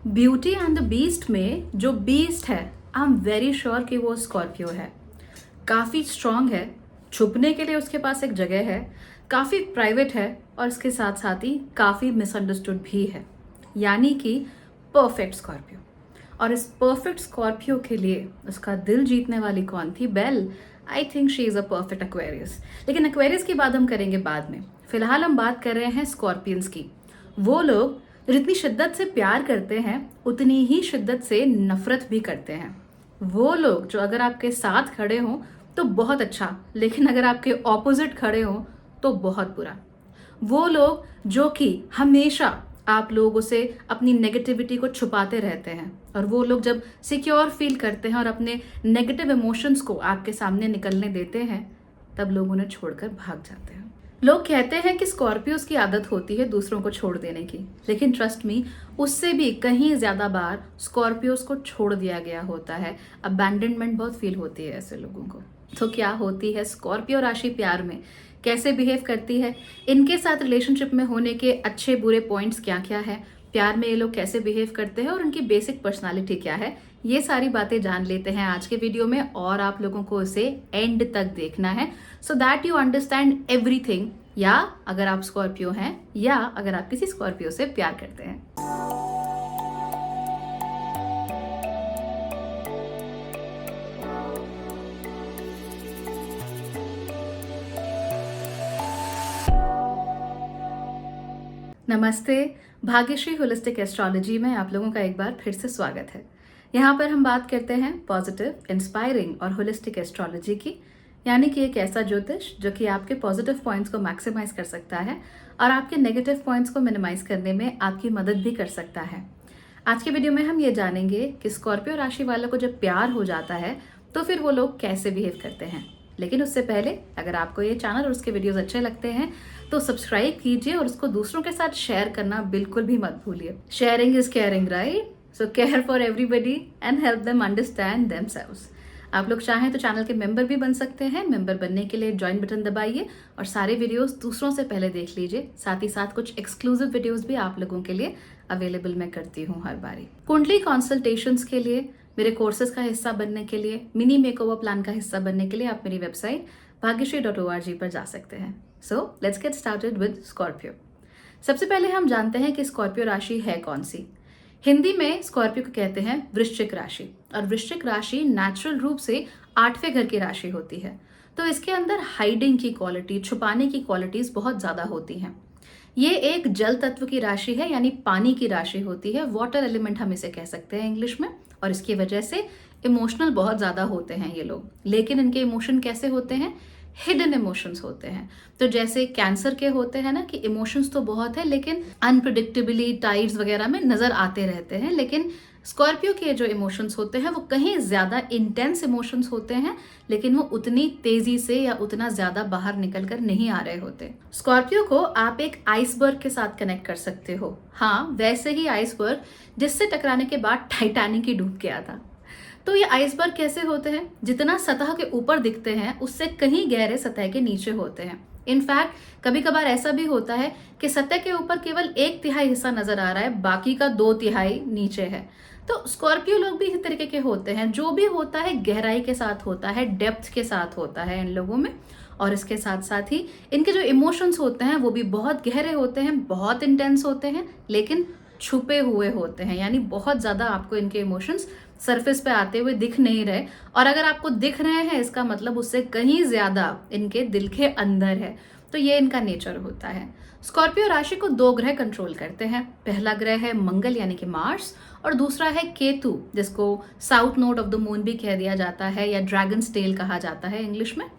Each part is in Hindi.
ब्यूटी एंड द बीस्ट में जो बीस्ट है, आई एम वेरी श्योर कि वो स्कॉर्पियो है। काफ़ी स्ट्रांग है, छुपने के लिए उसके पास एक जगह है, काफ़ी प्राइवेट है और इसके साथ साथ ही काफ़ी मिसअंडरस्टूड भी है, यानी कि परफेक्ट स्कॉर्पियो। और इस परफेक्ट स्कॉर्पियो के लिए उसका दिल जीतने वाली कौन थी? बेल, I think she is a perfect Aquarius. लेकिन एक्वेरियस की बात हम करेंगे बाद में। फिलहाल हम बात कर रहे हैं स्कॉर्पियंस की। वो लोग जितनी शिद्दत से प्यार करते हैं उतनी ही शिद्दत से नफरत भी करते हैं। वो लोग जो अगर आपके साथ खड़े हों तो बहुत अच्छा, लेकिन अगर आपके ऑपोजिट खड़े हों तो बहुत बुरा। वो लोग जो कि हमेशा आप लोगों से अपनी नेगेटिविटी को छुपाते रहते हैं, और वो लोग जब सिक्योर फील करते हैं और अपने नेगेटिव इमोशंस को आपके सामने निकलने देते हैं, तब लोग उन्हें छोड़कर भाग जाते हैं। लोग कहते हैं कि स्कॉर्पियोज की आदत होती है दूसरों को छोड़ देने की, लेकिन ट्रस्ट मी, उससे भी कहीं ज्यादा बार स्कॉर्पियोज को छोड़ दिया गया होता है। अबैंडनमेंट बहुत फील होती है ऐसे लोगों को। तो क्या होती है स्कॉर्पियो राशि प्यार में, कैसे बिहेव करती है, इनके साथ रिलेशनशिप में होने के अच्छे बुरे पॉइंट्स क्या क्या है, प्यार में ये लोग कैसे बिहेव करते हैं और उनकी बेसिक पर्सनालिटी क्या है, ये सारी बातें जान लेते हैं आज के वीडियो में। और आप लोगों को इसे एंड तक देखना है so that you understand everything, या अगर आप स्कॉर्पियो हैं या अगर आप किसी स्कॉर्पियो से प्यार करते हैं। नमस्ते, भाग्यश्री होलिस्टिक एस्ट्रोलॉजी में आप लोगों का एक बार फिर से स्वागत है। यहाँ पर हम बात करते हैं पॉजिटिव, इंस्पायरिंग और होलिस्टिक एस्ट्रोलॉजी की, यानी कि एक ऐसा ज्योतिष जो कि आपके पॉजिटिव पॉइंट्स को मैक्सिमाइज कर सकता है और आपके नेगेटिव पॉइंट्स को मिनिमाइज करने में आपकी मदद भी कर सकता है। आज के वीडियो में हम ये जानेंगे कि स्कॉर्पियो राशि वालों को जब प्यार हो जाता है तो फिर वो लोग कैसे बिहेव करते हैं। लेकिन उससे पहले अगर आपको ये चैनल और उसके वीडियोस अच्छे लगते हैं तो सब्सक्राइब कीजिए और उसको दूसरों के साथ शेयर करना बिल्कुल भी मत भूलिए। Sharing is caring, right? So care for everybody and help them understand themselves. आप लोग चाहें तो चैनल के मेंबर भी बन सकते हैं। मेंबर बनने के लिए ज्वाइन बटन दबाइए और सारे वीडियोस दूसरों से पहले देख लीजिए। साथ ही साथ कुछ एक्सक्लूसिव वीडियोस भी आप लोगों के लिए अवेलेबल मैं करती हूँ हर बारी। कुंडली कंसल्टेशंस के लिए, मेरे कोर्सेज का हिस्सा बनने के लिए, मिनी मेकओवर प्लान का हिस्सा बनने के लिए आप मेरी वेबसाइट भाग्यश्री.org पर जा सकते हैं। So let's get started with Scorpio. सबसे पहले हम जानते हैं कि स्कॉर्पियो राशि है कौन सी। हिंदी में स्कॉर्पियो को कहते हैं वृश्चिक राशि, और वृश्चिक राशि नेचुरल रूप से 8वें घर की राशि होती है। तो इसके अंदर हाइडिंग की क्वालिटी, छुपाने की क्वालिटीज बहुत ज्यादा होती हैं। ये एक जल तत्व की राशि है, यानी पानी की राशि होती है। वाटर एलिमेंट हम इसे कह सकते हैं इंग्लिश में। और इसकी वजह से इमोशनल बहुत ज्यादा होते हैं ये लोग। लेकिन इनके इमोशन कैसे होते हैं? हिडन इमोशंस होते हैं। तो जैसे कैंसर के होते हैं ना, कि इमोशंस तो बहुत है लेकिन अनप्रिडिक्टेबली टाइड्स वगैरह में नजर आते रहते हैं। लेकिन स्कॉर्पियो के जो इमोशंस होते हैं वो कहीं ज्यादा इंटेंस इमोशंस होते हैं, लेकिन वो उतनी तेजी से या उतना ज्यादा बाहर निकल कर नहीं आ रहे होते। स्कॉर्पियो को आप एक आइसबर्ग के साथ कनेक्ट कर सकते हो। हाँ, वैसे ही आइसबर्ग जिससे टकराने के बाद टाइटैनिक ही डूब गया था। तो ये आइसबर्ग कैसे होते हैं? जितना सतह के ऊपर दिखते हैं उससे कहीं गहरे सतह के नीचे होते हैं। इनफैक्ट कभी कभार ऐसा भी होता है कि सतह के ऊपर केवल 1/3 हिस्सा नजर आ रहा है, बाकी का 2/3 नीचे है। तो स्कॉर्पियो लोग भी इस तरीके के होते हैं। जो भी होता है गहराई के साथ होता है, डेप्थ के साथ होता है इन लोगों में। और इसके साथ साथ ही इनके जो इमोशंस होते हैं वो भी बहुत गहरे होते हैं, बहुत इंटेंस होते हैं, लेकिन छुपे हुए होते हैं। यानी बहुत ज्यादा आपको इनके इमोशंस सरफेस पे आते हुए दिख नहीं रहे, और अगर आपको दिख रहे हैं इसका मतलब उससे कहीं ज्यादा इनके दिल के अंदर है। तो ये इनका नेचर होता है। स्कॉर्पियो राशि को 2 ग्रह कंट्रोल करते हैं। पहला ग्रह है मंगल यानी कि मार्स, और दूसरा है केतु, जिसको south node of the moon भी कह दिया जाता है या ड्रैगन्स टेल कहा जाता है इंग्लिश में।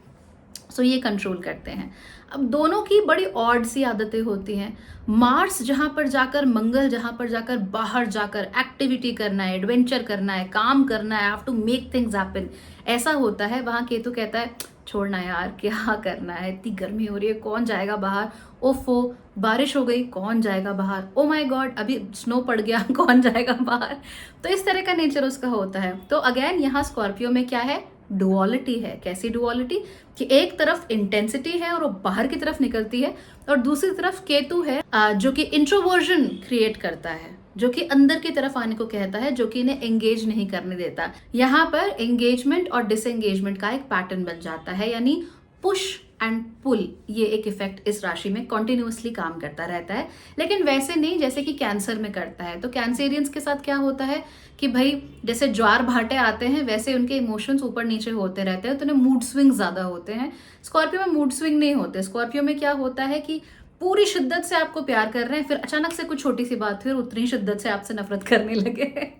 सो ये कंट्रोल करते हैं। अब दोनों की बड़ी ऑड सी आदतें होती हैं। मार्स जहां पर जाकर, मंगल जहां पर जाकर बाहर जाकर एक्टिविटी करना है, एडवेंचर करना है, काम करना है, have to make things happen, ऐसा होता है। वहां केतु कहता है छोड़ना यार, क्या करना है, इतनी गर्मी हो रही है, कौन जाएगा बाहर, ओफो बारिश हो गई, कौन जाएगा बाहर, ओ माय गॉड अभी स्नो पड़ गया, कौन जाएगा बाहर। तो इस तरह का नेचर उसका होता है। तो अगेन यहाँ स्कॉर्पियो में क्या है? डुअलिटी है। कैसी डुअलिटी? कि एक तरफ इंटेंसिटी है और वो बाहर की तरफ निकलती है, और दूसरी तरफ केतु है जो कि इंट्रोवर्जन क्रिएट करता है, जो कि अंदर की तरफ आने को कहता है, जो कि इन्हें एंगेज नहीं करने देता। यहाँ पर एंगेजमेंट और डिसएंगेजमेंट का एक पैटर्न बन जाता है, यानी पुश एंड पुल, ये एक इफेक्ट इस राशि में कॉन्टिन्यूसली काम करता रहता है। लेकिन वैसे नहीं जैसे कि कैंसर में करता है। तो कैंसेरियंस के साथ क्या होता है कि भाई जैसे ज्वार भाटे आते हैं वैसे उनके इमोशंस ऊपर नीचे होते रहते हैं, तो उन्हें मूड स्विंग ज्यादा होते हैं। स्कॉर्पियो में मूड स्विंग नहीं होते। स्कॉर्पियो में क्या होता है कि पूरी शिद्दत से आपको प्यार कर रहे हैं, फिर अचानक से कुछ छोटी सी बात, फिर उतनी शिद्दत से आपसे नफरत करने लगे।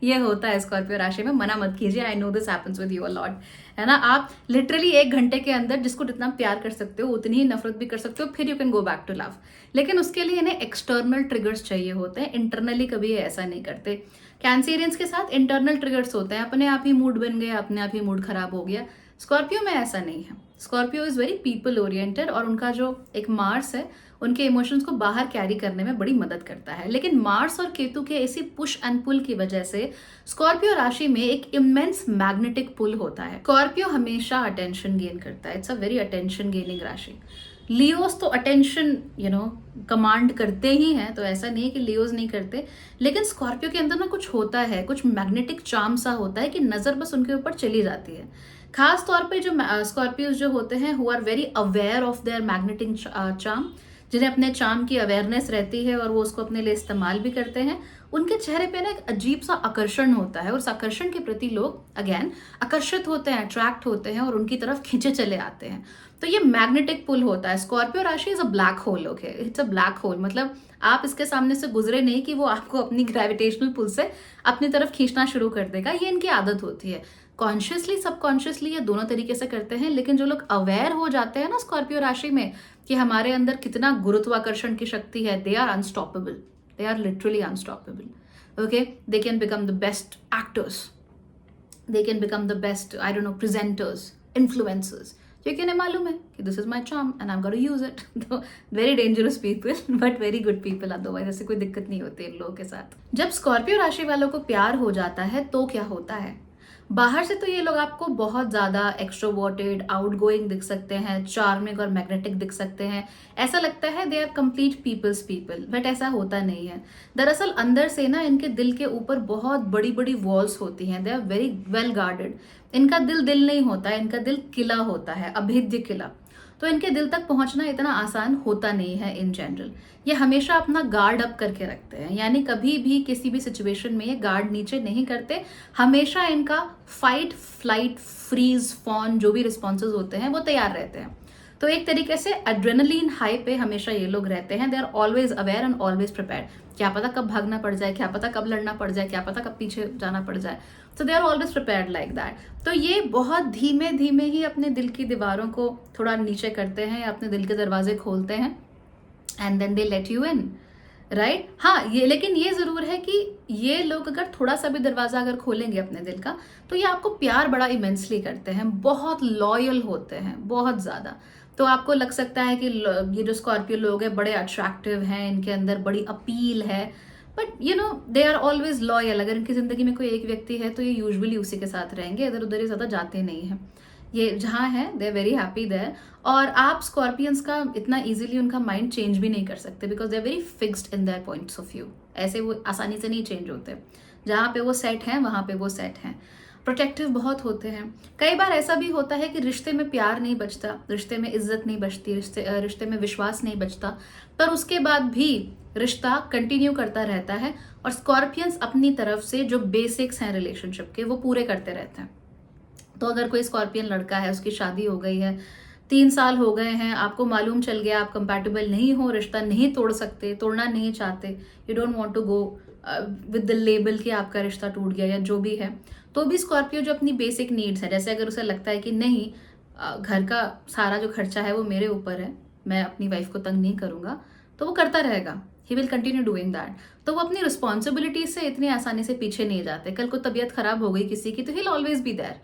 ये होता है स्कॉर्पियो राशि में। मना मत कीजिए, I know this happens with you a lot, है ना। आप लिटरली 1 घंटे के अंदर जिसको जितना प्यार कर सकते हो उतनी ही नफरत भी कर सकते हो, फिर you can go back to love. लेकिन उसके लिए इन्हें एक्सटर्नल ट्रिगर्स चाहिए होते हैं, इंटरनली कभी ये ऐसा नहीं करते। कैंसेरियंस के साथ इंटरनल ट्रिगर्स होते हैं, अपने आप ही मूड बन गया, अपने आप ही मूड खराब हो गया। स्कॉर्पियो में ऐसा नहीं है। Scorpio is very people oriented, और उनका जो एक मार्स है उनके इमोशंस को बाहर कैरी करने में बड़ी मदद करता है। लेकिन मार्स और केतु के इसी पुश एंड पुल की वजह से स्कॉर्पियो राशि में एक इमेंस मैग्नेटिक पुल होता है। स्कॉर्पियो हमेशा अटेंशन गेन करता है। It's a very attention gaining राशि। लियोस तो अटेंशन कमांड करते ही हैं, तो ऐसा नहीं है कि लियोस नहीं करते। लेकिन स्कॉर्पियो के अंदर ना कुछ होता है, कुछ मैग्नेटिक चार्म सा होता है कि नजर बस उनके ऊपर चली जाती है। खास तौर पे जो स्कॉर्पियोज जो होते हैं who are very aware of their magnetic charm, जिन्हें अपने चार्म की अवेयरनेस रहती है और वो उसको अपने लिए इस्तेमाल भी करते हैं, उनके चेहरे पे ना एक अजीब सा आकर्षण होता है, और उस आकर्षण के प्रति लोग अगेन आकर्षित होते हैं, अट्रैक्ट होते हैं और उनकी तरफ खींचे चले आते हैं। तो ये मैग्नेटिक पुल होता है। स्कॉर्पियो राशि is a black hole. Okay, it's a black hole, मतलब आप इसके सामने से गुजरे नहीं कि वो आपको अपनी ग्रेविटेशनल पुल से अपनी तरफ खींचना शुरू कर देगा। ये इनकी आदत होती है। कॉन्शियसली सबकॉन्शियसली ये दोनों तरीके से करते हैं। लेकिन जो लोग अवेयर हो जाते हैं ना स्कॉर्पियो राशि में कि हमारे अंदर कितना गुरुत्वाकर्षण की शक्ति है, they are unstoppable. They are literally unstoppable. Okay, they can become the best actors, they can become the best I don't know presenters, influencers, क्योंकि उन्हें मालूम है कि this is my charm and I am gonna use it. तो very dangerous people but very good people otherwise. ऐसे कोई दिक्कत नहीं होती इन लोगों के साथ। जब स्कॉर्पियो राशि वालों को प्यार हो जाता है तो क्या होता है? बाहर से तो ये लोग आपको बहुत ज्यादा एक्सट्रोवर्टेड, आउटगोइंग दिख सकते हैं, चार्मिंग और मैग्नेटिक दिख सकते हैं। ऐसा लगता है they are complete peoples people, but ऐसा होता नहीं है। दरअसल अंदर से ना इनके दिल के ऊपर बहुत बड़ी बड़ी वॉल्स होती हैं। They are very well guarded. इनका दिल नहीं होता है, इनका दिल किला होता है, अभेद्य किला। तो इनके दिल तक पहुंचना इतना आसान होता नहीं है इन जनरल। ये हमेशा अपना गार्ड अप करके रखते हैं, यानी कभी भी किसी भी सिचुएशन में ये गार्ड नीचे नहीं करते। हमेशा इनका फाइट, फ्लाइट, फ्रीज, फॉन जो भी रिस्पॉन्सेज होते हैं वो तैयार रहते हैं। तो एक तरीके से एड्रेनलिन हाई पे हमेशा ये लोग रहते हैं। They are always aware and always prepared. क्या पता कब भागना पड़ जाए, क्या पता कब लड़ना पड़ जाए, क्या पता कब पीछे जाना पड़ जाए। So they are always prepared like that. तो ये बहुत धीमे धीमे ही अपने दिल की दीवारों को थोड़ा नीचे करते हैं, अपने दिल के दरवाजे खोलते हैं, and then they let you in, right. हाँ, ये लेकिन ये जरूर है कि ये लोग अगर थोड़ा सा भी दरवाजा अगर खोलेंगे अपने दिल का, तो ये आपको प्यार बड़ा इमेंसली करते हैं, बहुत लॉयल होते हैं, बहुत ज्यादा। तो आपको लग सकता है कि ये जो स्कॉर्पियो लोग हैं बड़े अट्रैक्टिव हैं, इनके अंदर बड़ी अपील है, but you know they are always loyal. अगर इनकी जिंदगी में कोई एक व्यक्ति है तो ये यूजुअली उसी के साथ रहेंगे, इधर उधर ये ज्यादा जाते नहीं हैं। ये जहाँ है they are very happy there. और आप स्कॉर्पियंस का इतना इजीली उनका माइंड चेंज भी नहीं कर सकते, because they are very fixed in their points of view. ऐसे वो आसानी से नहीं चेंज होते। जहाँ पे वो सेट हैं वहाँ पे वो सेट हैं। प्रोटेक्टिव बहुत होते हैं। कई बार ऐसा भी होता है कि रिश्ते में प्यार नहीं बचता, रिश्ते में इज्जत नहीं बचती, रिश्ते में विश्वास नहीं बचता, पर उसके बाद भी रिश्ता कंटिन्यू करता रहता है। और स्कॉर्पियंस अपनी तरफ से जो बेसिक्स हैं रिलेशनशिप के वो पूरे करते रहते हैं। तो अगर कोई स्कॉर्पियन लड़का है, उसकी शादी हो गई है, 3 साल हो गए हैं, आपको मालूम चल गया आप कंपैटिबल नहीं हो, रिश्ता नहीं तोड़ सकते, तोड़ना नहीं चाहते, you don't want to go with the label कि आपका रिश्ता टूट गया या जो भी है, तो भी स्कॉर्पियो जो अपनी बेसिक नीड्स है, जैसे अगर उसे लगता है कि नहीं घर का सारा जो खर्चा है वो मेरे ऊपर है, मैं अपनी वाइफ को तंग नहीं करूंगा, तो वो करता रहेगा। He will continue doing that. तो वो अपनी रिस्पॉन्सिबिलिटी से इतनी आसानी से पीछे नहीं जाते। कल को तबीयत खराब हो गई किसी की तो ही ऑलवेज बी देयर।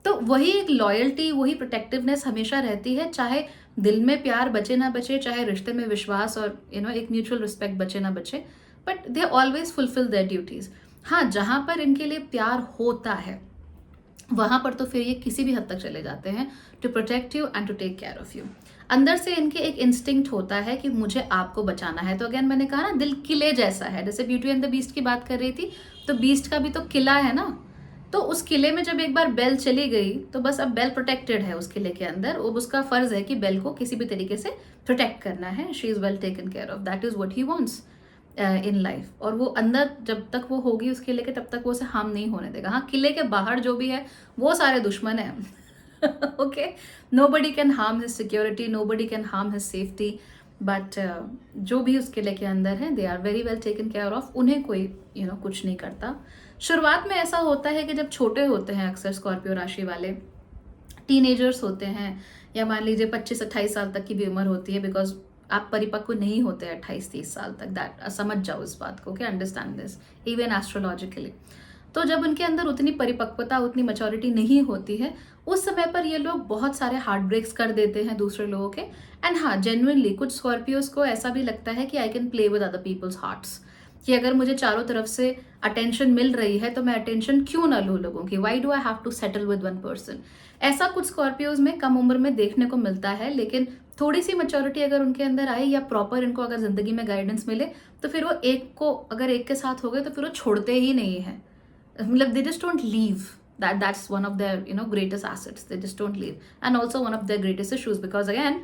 तो वही एक लॉयल्टी, वही प्रोटेक्टिवनेस हमेशा रहती है, चाहे दिल में प्यार बचे ना बचे, चाहे रिश्ते में विश्वास और एक म्यूचुअल रिस्पेक्ट बचे ना बचे, but they always fulfil their duties. हाँ, जहां पर इनके लिए प्यार होता है वहां पर तो फिर ये किसी भी हद तक चले जाते हैं to protect you and to take care of you. अंदर से इनके एक इंस्टिंक्ट होता है कि मुझे आपको बचाना है। तो अगेन मैंने कहा ना, दिल किले जैसा है। जैसे ब्यूटी एंड द बीस्ट की बात कर रही थी, तो बीस्ट का भी तो किला है ना। तो उस किले में जब एक बार बेल चली गई तो बस अब बेल प्रोटेक्टेड है उस किले के अंदर। अब उसका फर्ज है कि बेल को किसी भी तरीके से प्रोटेक्ट करना है। She is well taken care of, that is what he wants in life. और वो अंदर जब तक वो होगी उस किले के, तब तक वो उसे हार्म नहीं होने देगा। हाँ, किले के बाहर जो भी है वो सारे दुश्मन है। Okay, nobody can harm his security, nobody can harm his safety, but जो भी उस किले के अंदर है they are very well taken care of. उन्हें कोई कुछ नहीं करता। शुरुआत में ऐसा होता है कि जब छोटे होते हैं अक्सर स्कॉर्पियो राशि वाले, टीनेजर्स होते हैं, या मान लीजिए 25-28 साल तक की भी उम्र होती है, बिकॉज आप परिपक्व नहीं होते 28-30 साल तक। दैट समझ जाओ इस बात को, कि अंडरस्टैंड दिस इवन एस्ट्रोलॉजिकली। तो जब उनके अंदर उतनी परिपक्वता, उतनी मैच्योरिटी नहीं होती है, उस समय पर ये लोग बहुत सारे हार्ट ब्रेक्स कर देते हैं दूसरे लोगों के। एंड हाँ, जेन्युइनली कुछ स्कॉर्पियोज को ऐसा भी लगता है कि I can play with other people's hearts, कि अगर मुझे चारों तरफ से अटेंशन मिल रही है तो मैं अटेंशन क्यों ना लूँ लोगों की। Why do I have to settle with one person. ऐसा कुछ स्कॉर्पियोज में कम उम्र में देखने को मिलता है, लेकिन थोड़ी सी मैच्योरिटी अगर उनके अंदर आए, या प्रॉपर इनको अगर जिंदगी में गाइडेंस मिले, तो फिर वो अगर एक के साथ हो गए तो फिर वो छोड़ते ही नहीं है। मतलब they just don't leave. That's one of their greatest assets. They just don't leave, and also one of their greatest issues, because again,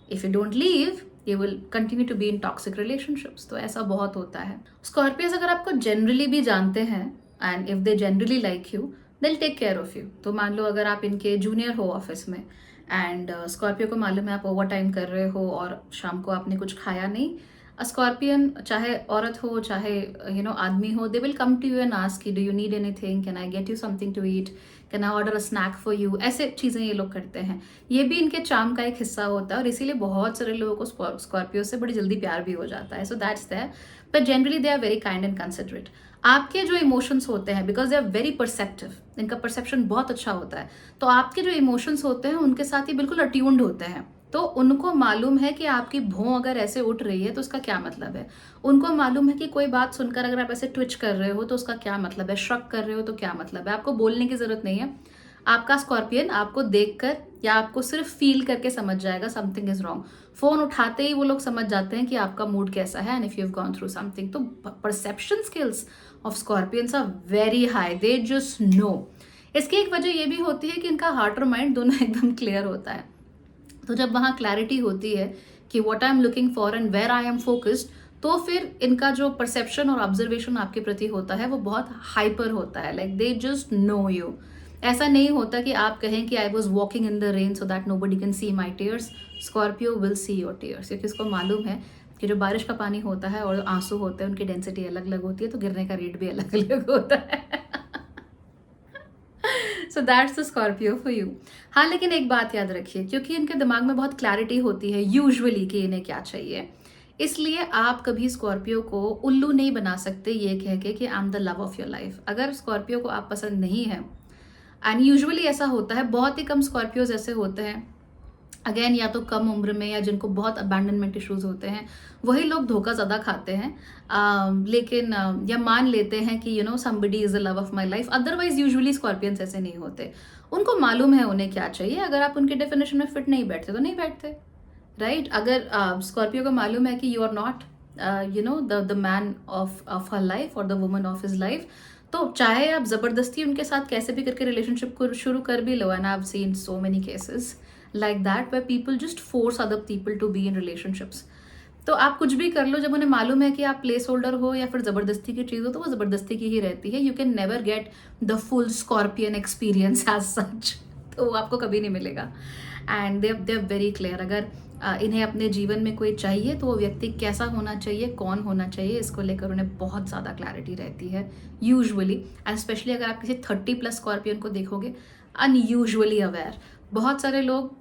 if you don't leave, you will continue to be in toxic relationships. तो ऐसा बहुत होता है। Scorpios अगर आपको generally भी जानते हैं, and if they generally like you, they'll take care of you. तो मान लो अगर आप इनके जूनियर हो ऑफिस में, एंड स्कॉर्पियो को मालूम है आप ओवर टाइम कर रहे हो और शाम को आपने कुछ खाया नहीं, स्कॉर्पियन चाहे औरत हो चाहे आदमी हो, they will come to you and ask, do you need anything, can I get you something to eat, can I order a snack for you. ऐसे चीज़ें ये लोग करते हैं। ये भी इनके चार्म का एक हिस्सा होता है, और इसीलिए बहुत सारे लोगों को स्कॉर्पियो से बड़ी जल्दी प्यार भी हो जाता है। So that's there, but generally they are very kind and considerate. आपके जो इमोशंस होते हैं, because they are very perceptive, इनका परसेप्शन बहुत अच्छा होता है, तो आपके जो इमोशंस होते हैं उनके साथ ही बिल्कुल अट्यून्ड होते हैं। तो उनको मालूम है कि आपकी भौं अगर ऐसे उठ रही है तो उसका क्या मतलब है। उनको मालूम है कि कोई बात सुनकर अगर आप ऐसे ट्विच कर रहे हो तो उसका क्या मतलब है, श्रक कर रहे हो तो क्या मतलब है। आपको बोलने की जरूरत नहीं है। आपका स्कॉर्पियन आपको देखकर या आपको सिर्फ फील करके समझ जाएगा समथिंग इज रॉन्ग। फोन उठाते ही वो लोग समझ जाते हैं कि आपका मूड कैसा है, and if you have gone through something. तो perception skills of Scorpions are very high, they just know. इसकी एक वजह ये भी होती है कि इनका हार्ट और माइंड दोनों एकदम क्लियर होता है। तो जब वहाँ क्लैरिटी होती है कि what I am looking for and where I am focused, तो फिर इनका जो परसेप्शन और ऑब्जर्वेशन आपके प्रति होता है वो बहुत हाइपर होता है। Like they just know you. ऐसा नहीं होता कि आप कहें कि I was walking in the rain so that nobody can see my tears. Scorpio will see your tears, क्योंकि उसको मालूम है कि जो बारिश का पानी होता है और आंसू होते हैं उनकी डेंसिटी अलग अलग होती है, तो गिरने का रेट भी अलग अलग होता है। So that's the Scorpio for you. हाँ, लेकिन एक बात याद रखिए, क्योंकि इनके दिमाग में बहुत क्लैरिटी होती है यूजुअली कि इन्हें क्या चाहिए, इसलिए आप कभी स्कॉर्पियो को उल्लू नहीं बना सकते ये कह के कि I am the love of your life. अगर स्कॉर्पियो को आप पसंद नहीं है, एंड यूजुअली ऐसा होता है, बहुत ही कम स्कॉर्पियोज ऐसे होते हैं, अगेन या तो कम उम्र में या जिनको बहुत अबैंडनमेंट इश्यूज होते हैं, वही लोग धोखा ज़्यादा खाते हैं। लेकिन या मान लेते हैं कि somebody is the love of my life. Otherwise usually Scorpions ऐसे नहीं होते। उनको मालूम है उन्हें क्या चाहिए। अगर आप उनके डेफिनेशन में फिट नहीं बैठते तो नहीं बैठते, राइट। अगर स्कॉर्पियो को मालूम है कि you are not the man of her life और the woman of his life, तो चाहे आप जबरदस्ती उनके साथ कैसे भी करके रिलेशनशिप को शुरू कर भी लो, and I have seen so many cases like that where people just force other people to be in relationships। तो आप कुछ भी कर लो, जब उन्हें मालूम है कि आप प्लेस होल्डर हो या फिर जबरदस्ती की चीज हो, तो वो जबरदस्ती की ही रहती है। You can never get the full Scorpion experience as such, तो वो आपको कभी नहीं मिलेगा। And they are very clear. अगर इन्हें अपने जीवन में कोई चाहिए तो वो व्यक्ति कैसा होना चाहिए, कौन होना चाहिए, इसको लेकर उन्हें बहुत ज़्यादा क्लैरिटी रहती है यूजुअली। एंड स्पेशली अगर आप किसी 30+ स्कॉर्पियन को देखोगे, अनयूजुअली अवेयर। बहुत सारे लोग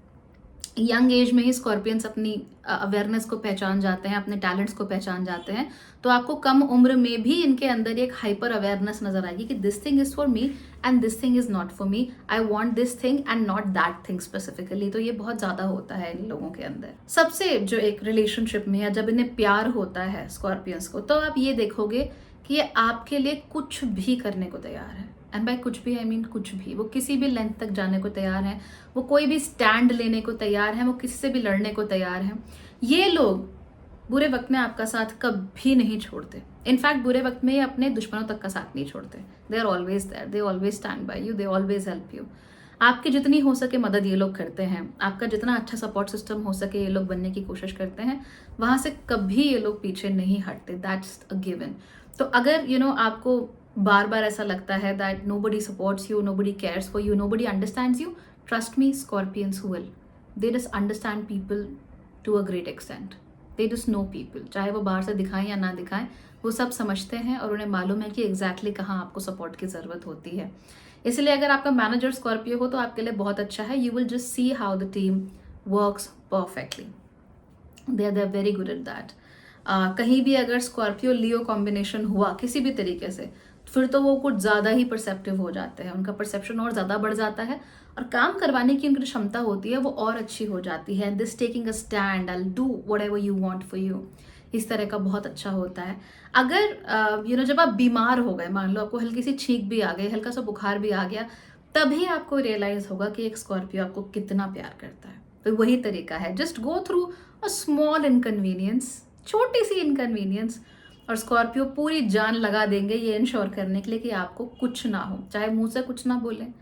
यंग एज में ही स्कॉर्पियंस अपनी अवेयरनेस को पहचान जाते हैं, अपने टैलेंट्स को पहचान जाते हैं। तो आपको कम उम्र में भी इनके अंदर एक हाइपर अवेयरनेस नजर आएगी कि this thing is for me and this thing is not for me, I want this thing and not that thing specifically. तो ये बहुत ज्यादा होता है इन लोगों के अंदर। सबसे जो एक रिलेशनशिप में या जब इन्हें प्यार होता है स्कॉर्पियंस को, तो आप ये देखोगे कि ये आपके लिए कुछ भी करने को तैयार है। एंड बाय कुछ भी आई मीन कुछ भी, वो किसी भी लेंथ तक जाने को तैयार हैं, वो कोई भी स्टैंड लेने को तैयार हैं, वो किसी से भी लड़ने को तैयार हैं। ये लोग बुरे वक्त में आपका साथ कभी नहीं छोड़ते, इनफैक्ट बुरे वक्त में ये अपने दुश्मनों तक का साथ नहीं छोड़ते। They are always there, they always stand by you, they always help you. आपकी जितनी हो सके मदद ये लोग करते हैं, आपका जितना अच्छा सपोर्ट सिस्टम हो सके ये लोग बनने की कोशिश करते हैं, वहां से कभी ये लोग पीछे नहीं हटते, दैट्स अ गिवन। तो अगर आपको बार बार ऐसा लगता है that nobody supports you, nobody cares for you, nobody understands you, trust me, Scorpions will, they just understand people to a great extent, they just know people, चाहे वो बाहर से दिखाएं या ना दिखाएं, वो सब समझते हैं और उन्हें मालूम है कि एग्जैक्टली कहाँ आपको सपोर्ट की ज़रूरत होती है। इसलिए अगर आपका मैनेजर स्कॉर्पियो हो तो आपके लिए बहुत अच्छा है, you will just see how the team works perfectly, they are very good at that. कहीं भी अगर स्कॉर्पियो लियो कॉम्बिनेशन हुआ किसी भी तरीके से, फिर तो वो कुछ ज़्यादा ही परसेप्टिव हो जाते हैं, उनका परसेप्शन और ज़्यादा बढ़ जाता है और काम करवाने की उनकी क्षमता होती है वो और अच्छी हो जाती है। This taking a stand, I do what ever you want for you, इस तरह का बहुत अच्छा होता है। अगर जब आप बीमार हो गए, मान लो आपको हल्की सी छींक भी आ गई, हल्का सा बुखार भी आ गया, तभी आपको रियलाइज होगा कि एक स्कॉर्पियो आपको कितना प्यार करता है। तो वही तरीका है, just go through a small inconvenience, छोटी सी इनकन्वीनियंस, और स्कॉर्पियो पूरी जान लगा देंगे ये इंश्योर करने के लिए कि आपको कुछ ना हो, चाहे मुंह से कुछ ना बोलें,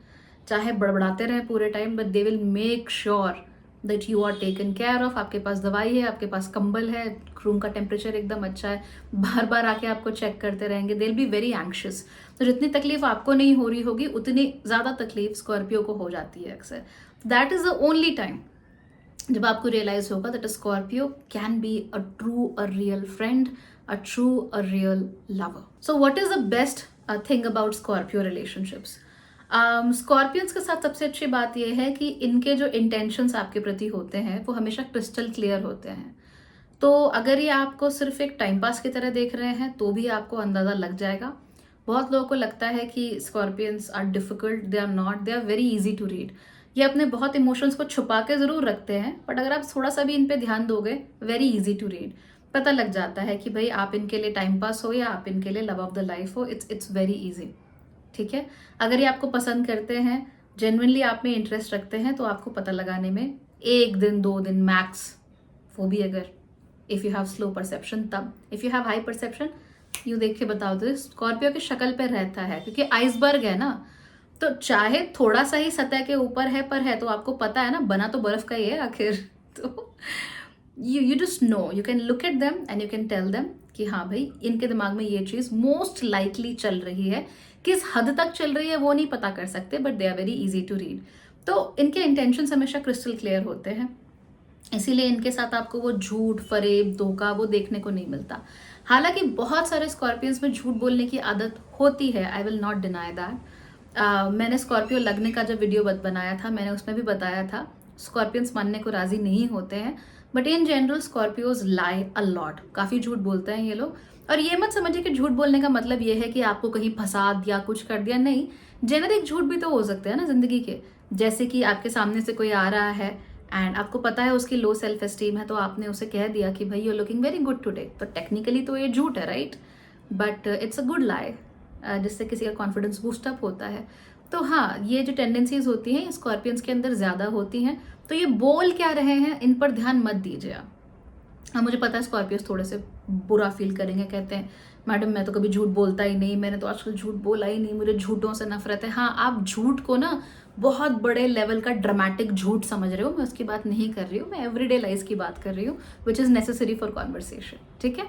चाहे बड़बड़ाते रहें पूरे time, but they will make sure that you are taken care of. आपके पास दवाई है, आपके पास कंबल है, रूम का टेम्परेचर एकदम अच्छा है, बार बार आके आपको चेक करते रहेंगे, they will be very anxious. तो जितनी तकलीफ आपको नहीं हो रही होगी उतनी ज़्यादा तकलीफ स्कॉर्पियो को हो जाती है अक्सर। That is the only time जब आपको रियलाइज होगा that a Scorpio can be a true, a real friend, a true, a real lover. So what is the best thing about Scorpio relationships? Scorpions के साथ सबसे अच्छी बात यह है कि इनके जो intentions आपके प्रति होते हैं वो हमेशा क्रिस्टल क्लियर होते हैं। तो अगर ये आपको सिर्फ एक टाइम पास की तरह देख रहे हैं तो भी आपको अंदाज़ा लग जाएगा। बहुत लोगों को लगता है कि Scorpions are difficult, they are not, they are very easy to read. ये अपने बहुत इमोशंस को छुपा के ज़रूर रखते हैं, बट अगर आप थोड़ा सा भी इन पे ध्यान दोगे, वेरी ईजी टू रीड, पता लग जाता है कि भाई आप इनके लिए टाइम पास हो या आप इनके लिए लव ऑफ द लाइफ हो। इट्स वेरी इजी, ठीक है। अगर ये आपको पसंद करते हैं, जेन्युइनली आप में इंटरेस्ट रखते हैं, तो आपको पता लगाने में 1 दिन 2 दिन मैक्स, वो भी अगर if you have slow perception तब। If you have high perception, यूँ देख के बताओ तो स्कॉर्पियो की शक्ल पर रहता है, क्योंकि आइसबर्ग है ना, तो चाहे थोड़ा सा ही सतह के ऊपर है पर है, तो आपको पता है ना, बना तो बर्फ का ही है आखिर। तो you just know, you can look at them and you can tell them कि हाँ भाई इनके दिमाग में ये चीज़ मोस्ट लाइकली चल रही है। किस हद तक चल रही है वो नहीं पता कर सकते, but they are very easy to read. तो इनके इंटेंशंस हमेशा क्रिस्टल क्लियर होते हैं, इसीलिए इनके साथ आपको वो झूठ, फरेब, धोखा वो देखने को नहीं मिलता। हालांकि बहुत सारे स्कॉर्पियंस में झूठ बोलने की आदत होती है, I will not deny that. मैंने स्कॉर्पियो लगने का जब वीडियो बनाया था, मैंने उसमें भी बताया था स्कॉर्पियंस मानने को राजी नहीं होते हैं, but in general Scorpios lie a lot, काफ़ी झूठ बोलते हैं ये लोग। और ये मत समझिए कि झूठ बोलने का मतलब ये है कि आपको कहीं फंसा दिया, कुछ कर दिया, नहीं। जेनेरिक झूठ भी तो हो सकते हैं ना जिंदगी के, जैसे कि आपके सामने से कोई आ रहा है एंड आपको पता है उसकी लो सेल्फ एस्टीम है, तो आपने उसे कह दिया कि भाई you are looking very good today, तो टेक्निकली तो ये झूठ है, right, but it's a good lie, जिससे किसी का कॉन्फिडेंस बूस्ट अप होता है। तो हाँ, ये जो टेंडेंसीज होती हैं स्कॉर्पियंस के अंदर ज़्यादा होती हैं। तो ये बोल क्या रहे हैं इन पर ध्यान मत दीजिए आप। हाँ, मुझे पता है स्कॉर्पियंस थोड़े से बुरा फील करेंगे, कहते हैं मैडम मैं तो कभी झूठ बोलता ही नहीं, मैंने तो आजकल झूठ बोला ही नहीं, मुझे झूठों से नफरत है। हाँ, आप झूठ को ना बहुत बड़े लेवल का ड्रामेटिक झूठ समझ रहे हो, मैं उसकी बात नहीं कर रही हूँ, मैं एवरीडे लाइफ की बात कर रही हूँ, which is necessary for conversation, ठीक है।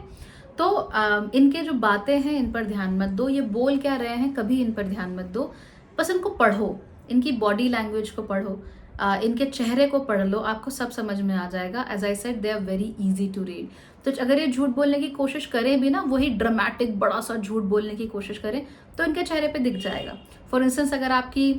तो इनके जो बातें हैं इन पर ध्यान मत दो, ये बोल क्या रहे हैं कभी इन पर ध्यान मत दो, बस इनको पढ़ो, इनकी बॉडी लैंग्वेज को पढ़ो, इनके चेहरे को पढ़ लो, आपको सब समझ में आ जाएगा। As I said, they are very easy to read. तो अगर ये झूठ बोलने की कोशिश करें भी ना, वही ड्रामेटिक बड़ा सा झूठ बोलने की कोशिश करें, तो इनके चेहरे पे दिख जाएगा। फॉर इंस्टेंस, अगर आपकी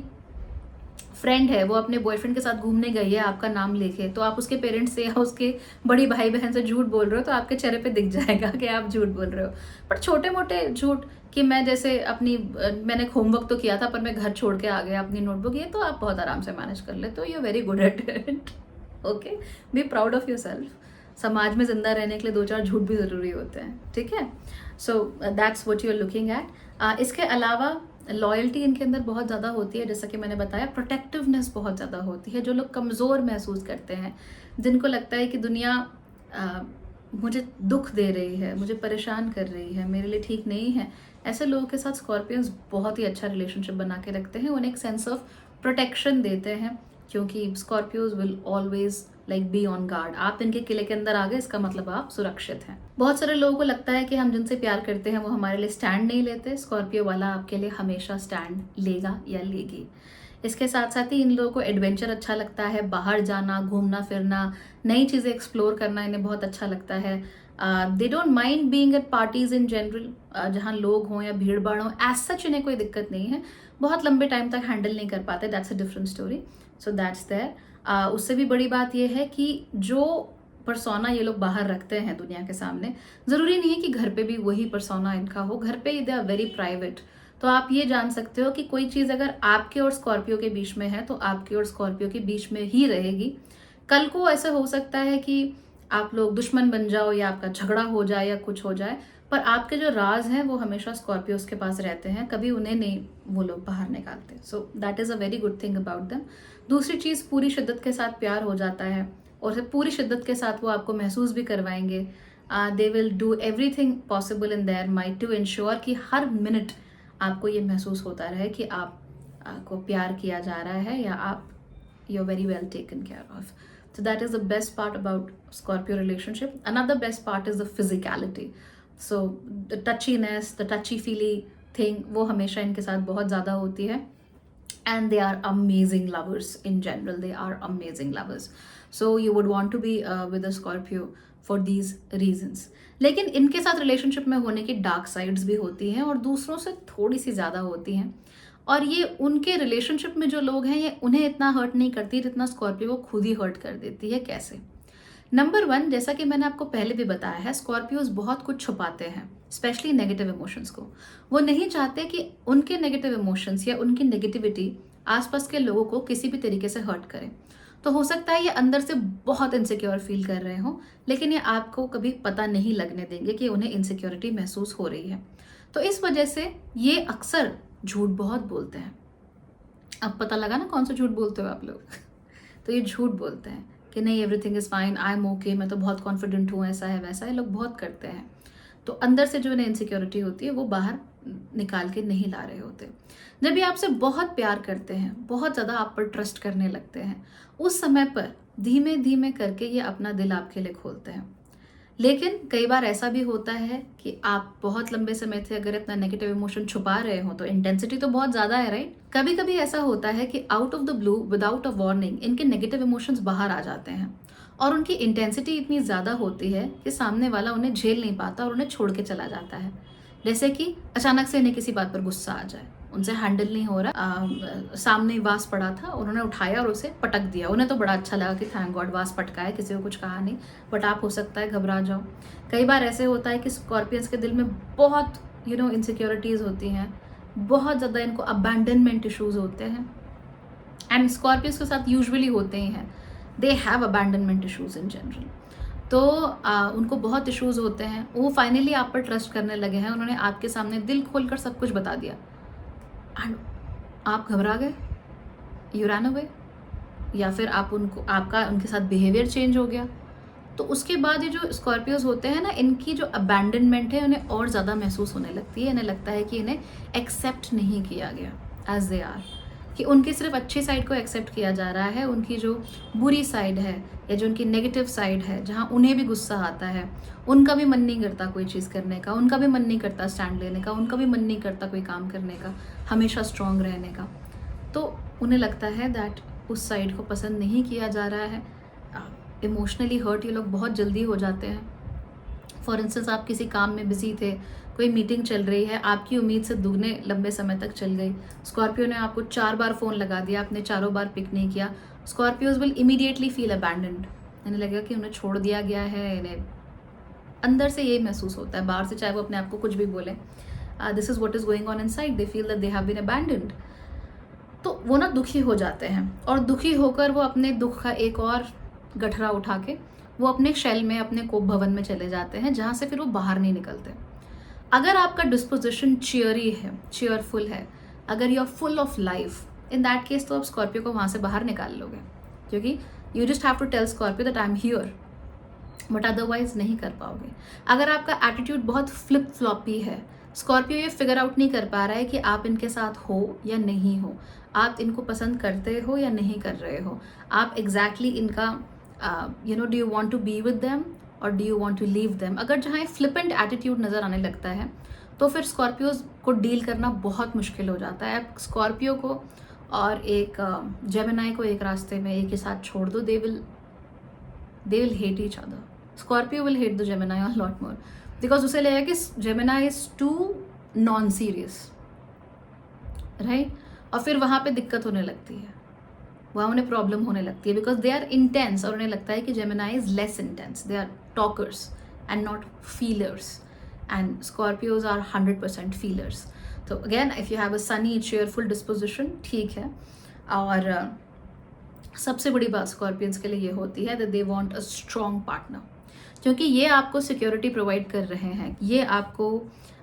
फ्रेंड है, वो अपने बॉयफ्रेंड के साथ घूमने गई है आपका नाम लेके, तो आप उसके पेरेंट्स से या उसके बड़ी भाई बहन से झूठ बोल रहे हो, तो आपके चेहरे पे दिख जाएगा कि आप झूठ बोल रहे हो। पर छोटे मोटे झूठ कि मैं जैसे मैंने होमवर्क तो किया था पर मैं घर छोड़ के आ गया अपनी नोटबुक, ये तो आप बहुत आराम से मैनेज कर ले, तो you are very good at it, okay, be proud of yourself. समाज में जिंदा रहने के लिए 2-4 झूठ भी ज़रूरी होते हैं, ठीक है। So that's what you are looking at. इसके अलावा लॉयल्टी इनके अंदर बहुत ज़्यादा होती है, जैसा कि मैंने बताया प्रोटेक्टिवनेस बहुत ज़्यादा होती है। जो लोग कमज़ोर महसूस करते हैं, जिनको लगता है कि दुनिया मुझे दुख दे रही है, मुझे परेशान कर रही है, मेरे लिए ठीक नहीं है, ऐसे लोगों के साथ स्कॉर्पियंस बहुत ही अच्छा रिलेशनशिप बना के रखते हैं। उन्हें एक सेंस ऑफ प्रोटेक्शन देते हैं, क्योंकि Scorpios will always like be on guard. आप इनके किले के अंदर आ गए, इसका मतलब आप सुरक्षित हैं। बहुत सारे लोगों को लगता है कि हम जिनसे प्यार करते हैं वो हमारे लिए स्टैंड नहीं लेते। स्कॉर्पियो वाला आपके लिए हमेशा स्टैंड लेगा या लेगी। इसके साथ साथ ही इन लोगों को एडवेंचर अच्छा लगता है, बाहर जाना, घूमना फिरना, नई चीज़ें एक्सप्लोर करना इन्हें बहुत अच्छा लगता है। They don't mind being at parties in general, जहाँ लोग हों या भीड़ भाड़ हों, एज सच इन्हें कोई दिक्कत नहीं है। बहुत लंबे टाइम तक हैंडल नहीं कर पाते, that's a different story, so that's there. उससे भी बड़ी बात यह है कि जो परसोना ये लोग बाहर रखते हैं दुनिया के सामने, ज़रूरी नहीं है कि घर पे भी वही परसोना इनका हो। घर पे दे आर वेरी प्राइवेट। तो आप ये जान सकते हो कि कोई चीज़ अगर आपके और स्कॉर्पियो के बीच में है तो आपके और स्कॉर्पियो के बीच में ही रहेगी। कल को ऐसा हो सकता है कि आप लोग दुश्मन बन जाओ या आपका झगड़ा हो जाए या कुछ हो जाए, पर आपके जो राज हैं वो हमेशा स्कॉर्पियोज के पास रहते हैं, कभी उन्हें नहीं वो लोग बाहर निकालते। सो that is a very good thing about them. दूसरी चीज़, पूरी शिद्दत के साथ प्यार हो जाता है और पूरी शिद्दत के साथ वो आपको महसूस भी करवाएंगे। They will do everything possible in their might to ensure कि हर मिनट आपको ये महसूस होता रहे कि आपको प्यार किया जा रहा है या आप you are very well taken care of. So that is the best part about Scorpio relationship. Another best part is the physicality. So the touchiness, the touchy-feely thing, वो हमेशा इनके साथ बहुत ज़्यादा होती है. And they are amazing lovers in general. They are amazing lovers. So you would want to be with a Scorpio for these reasons. लेकिन इनके साथ रिलेशनशिप में होने की डार्क साइड्स भी होती हैं और दूसरों से थोड़ी सी ज़्यादा होती हैं। और ये उनके रिलेशनशिप में जो लोग हैं ये उन्हें इतना हर्ट नहीं करती जितना स्कॉर्पियो को खुद ही हर्ट कर देती है। कैसे? नंबर 1, जैसा कि मैंने आपको पहले भी बताया है, स्कॉर्पियोज बहुत कुछ छुपाते हैं, स्पेशली नेगेटिव इमोशंस को। वो नहीं चाहते कि उनके नेगेटिव इमोशंस या उनकी नेगेटिविटी आसपास के लोगों को किसी भी तरीके से हर्ट करे। तो हो सकता है ये अंदर से बहुत इनसिक्योर फील कर रहे हो, लेकिन ये आपको कभी पता नहीं लगने देंगे कि उन्हें इनसिक्योरिटी महसूस हो रही है। तो इस वजह से ये अक्सर झूठ बहुत बोलते हैं। अब पता लगा ना कौन सा झूठ बोलते हो आप लोग। तो ये झूठ बोलते हैं कि नहीं, everything is fine, I am okay, मैं तो बहुत कॉन्फिडेंट हूँ, ऐसा है वैसा है, लोग बहुत करते हैं। तो अंदर से जो इन्हें इनसिक्योरिटी होती है वो बाहर निकाल के नहीं ला रहे होते। जब ये आपसे बहुत प्यार करते हैं, बहुत ज़्यादा आप पर ट्रस्ट करने लगते हैं, उस समय पर धीमे धीमे करके ये अपना दिल आपके लिए खोलते हैं। लेकिन कई बार ऐसा भी होता है कि आप बहुत लंबे समय से अगर इतना नेगेटिव इमोशन छुपा रहे हो तो इंटेंसिटी तो बहुत ज़्यादा है, राइट? कभी कभी ऐसा होता है कि out of the blue, without a warning, इनके नेगेटिव इमोशंस बाहर आ जाते हैं और उनकी इंटेंसिटी इतनी ज़्यादा होती है कि सामने वाला उन्हें झेल नहीं पाता और उन्हें छोड़ के चला जाता है। जैसे कि अचानक से इन्हें किसी बात पर गुस्सा आ जाए, उनसे हैंडल नहीं हो रहा, सामने वास पड़ा था, उन्होंने उठाया और उसे पटक दिया। उन्हें तो बड़ा अच्छा लगा कि थैंक गॉड वास पटका है, किसी को कुछ कहा नहीं, बट आप हो सकता है घबरा जाओ। कई बार ऐसे होता है कि स्कॉर्पियंस के दिल में बहुत इनसिक्योरिटीज़ होती हैं, बहुत ज़्यादा इनको अबैंडनमेंट इशूज़ होते हैं, एंड स्कॉर्पियंस के साथ यूजुअली होते ही हैं। They have abandonment issues in general. तो उनको बहुत इश्यूज़ होते हैं। वो फाइनली आप पर ट्रस्ट करने लगे हैं, उन्होंने आपके सामने दिल खोलकर सब कुछ बता दिया एंड आप घबरा गए, यू रैन अवे, या फिर आपका उनके साथ बिहेवियर चेंज हो गया। तो उसके बाद ये जो स्कॉर्पियोज होते हैं ना, इनकी जो अबैंडनमेंट है उन्हें और ज़्यादा महसूस होने लगती है। इन्हें लगता है कि इन्हें एक्सेप्ट नहीं किया गया एज दे आर, कि उनकी सिर्फ अच्छी साइड को एक्सेप्ट किया जा रहा है, उनकी जो बुरी साइड है या जो उनकी नेगेटिव साइड है, जहाँ उन्हें भी गुस्सा आता है, उनका भी मन नहीं करता कोई चीज़ करने का, उनका भी मन नहीं करता स्टैंड लेने का, उनका भी मन नहीं करता कोई काम करने का, हमेशा स्ट्रॉन्ग रहने का। तो उन्हें लगता है दैट उस साइड को पसंद नहीं किया जा रहा है। इमोशनली हर्ट ये लोग बहुत जल्दी हो जाते हैं। फॉर इंस्टेंस, आप किसी काम में बिजी थे, कोई मीटिंग चल रही है, आपकी उम्मीद से दुगने लंबे समय तक चल गई, स्कॉर्पियो ने आपको 4 बार फ़ोन लगा दिया, आपने चारों बार पिक नहीं किया, Scorpios will immediately feel abandoned. इन्हें लगेगा कि उन्हें छोड़ दिया गया है। इन्हें अंदर से यही महसूस होता है, बाहर से चाहे वो अपने आप को कुछ भी बोले, this is what is going on inside, they feel that they have been abandoned. तो वो ना दुखी हो जाते हैं और दुखी होकर वो अपने दुख का एक और गठरा उठा के वो अपने शेल में, अपने कोप भवन में चले जाते हैं, जहाँ से फिर वो बाहर नहीं निकलते। अगर आपका डिस्पोजिशन चीयरी है, चीयरफुल है, अगर you are full of life, in that case तो आप स्कॉर्पियो को वहाँ से बाहर निकाल लोगे, क्योंकि you just have to tell Scorpio that I am here, but otherwise नहीं कर पाओगे। अगर आपका एटीट्यूड बहुत फ्लिप फ्लॉपी है, स्कॉर्पियो ये फिगर आउट नहीं कर पा रहा है कि आप इनके साथ हो या नहीं हो, आप इनको पसंद करते हो या नहीं कर रहे हो, आप एग्जैक्टली इनका do you want to be with them और do you want to leave them. अगर जहाँ फ्लिपेंट एटीट्यूड नज़र आने लगता है तो फिर स्कॉर्पियोज को डील करना बहुत मुश्किल हो जाता है। आप स्कॉर्पियो को और एक जेमिनाई को एक रास्ते में एक ही साथ छोड़ दो, they will hate each other. Scorpio will hate the Gemini a lot more, because उसे लगेगा कि Gemini is too non serious, right. और फिर वहाँ पे दिक्कत होने लगती है, वहाँ उन्हें प्रॉब्लम होने लगती है, बिकॉज दे आर इंटेंस और उन्हें लगता है कि Gemini is less intense, they are talkers and not feelers, and Scorpios are 100% feelers. तो again if you have a sunny cheerful disposition, ठीक है। और सबसे बड़ी बात स्कॉर्पियंस के लिए ये होती है that they want a strong partner, क्योंकि ये आपको सिक्योरिटी प्रोवाइड कर रहे हैं, ये आपको